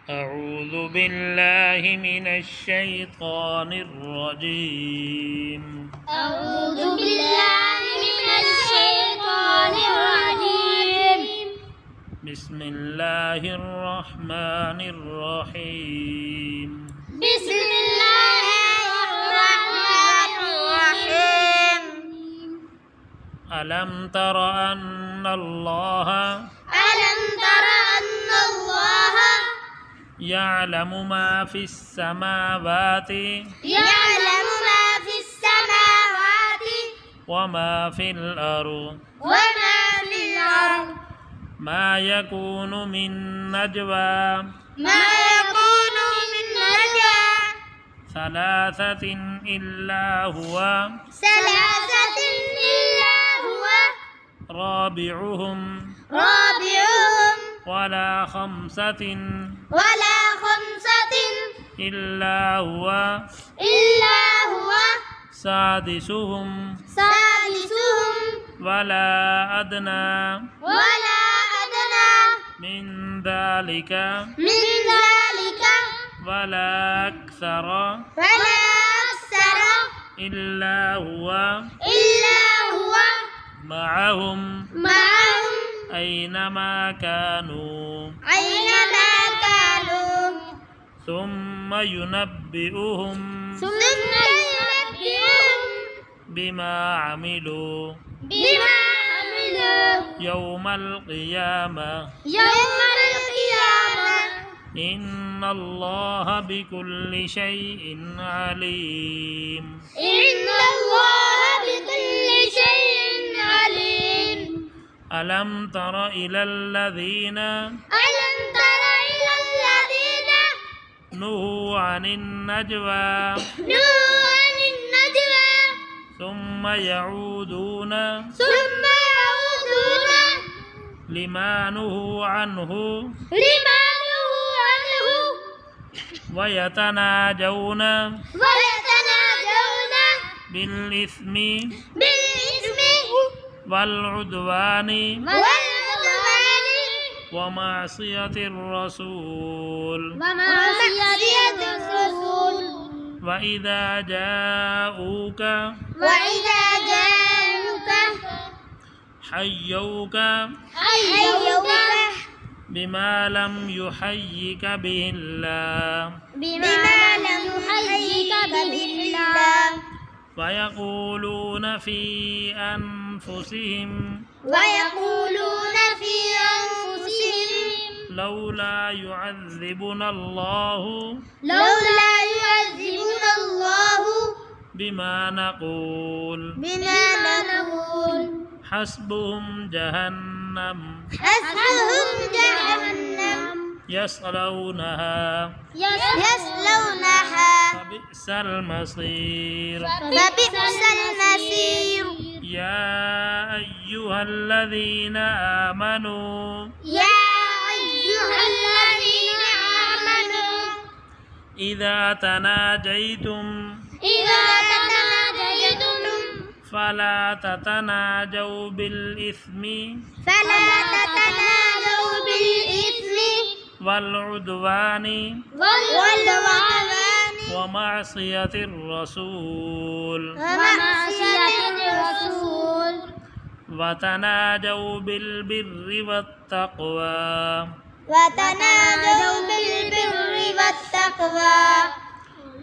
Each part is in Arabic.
أعوذ بالله من الشيطان الرجيم. أعوذ بالله من الشيطان الرجيم. بسم الله الرحمن الرحيم. بسم الله الرحمن الرحيم. ألم تر أن الله يعلم ما في السماوات وما في الأرض ما يكون من نجوى ثلاثة إلا هو رابعهم ولا خمسة إلا هو سادسهم ولا أدنى من ذلك ولا أكثر إلا هو معهم أينما كانوا ثم ينبئهم بما عملوا يوم القيامة إن الله بكل شيء عليم. ألم تر إلى الذين نهوا عن النجوى ثم يعودون لما نهوا عنه ويتناجون بالإثم والعدوان ومعصية الرسول وإذا جاءوك حيوك بما لم يحيك به الله ويقولون في أنفسهم لولا يعذبنا الله بما نقول حسبهم جهنم يصلونها فبئس المصير. يا أيها الذين آمنوا إذا تناجيتم فلا تتناجوا بالإثم والعدوان ومعصية الرسول وتناجوا بالبر والتقوى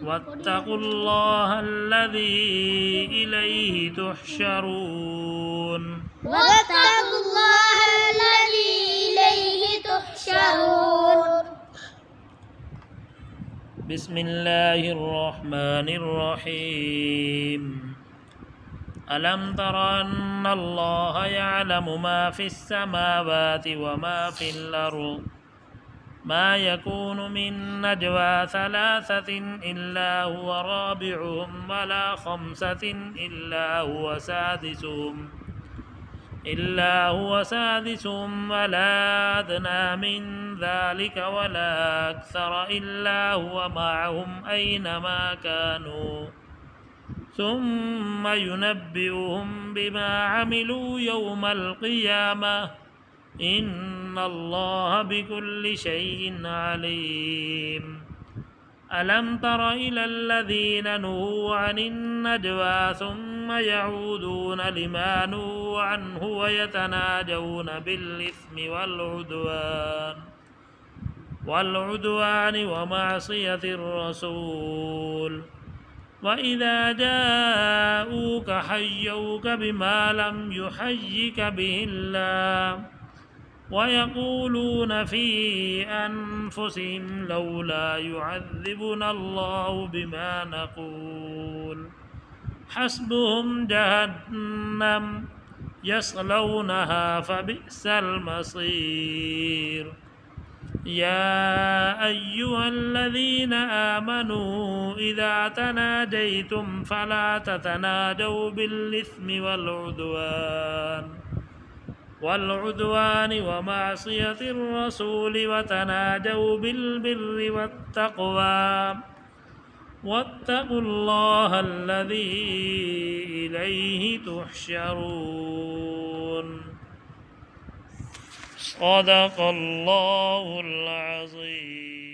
واتقوا الله الذي إليه تحشرون. بسم الله الرحمن الرحيم. ألم تر أن الله يعلم ما في السماوات وما في الأرض ما يكون من نجوى ثلاثة إلا هو رابعهم ولا خمسة إلا هو سادسهم ولا أدنى من ذلك ولا أكثر إلا هو معهم أينما كانوا ثم ينبئهم بما عملوا يوم القيامة إن الله بكل شيء عليم ألم تر إلى الذين نهوا عن النجوى ثم يعودون لما نهوا عنه ويتناجون بالإثم والعدوان ومعصية الرسول وإذا جاءوك حيوك بما لم يحيك به الله ويقولون في أنفسهم لولا يعذبنا الله بما نقول حسبهم جهنم يصلونها فبئس المصير يا أيها الذين آمنوا إذا تناجيتم فلا تتناجوا بالإثم والعدوان ومعصية الرسول وتناجوا بالبر والتقوى واتقوا الله الذي إليه تحشرون صدق الله العظيم.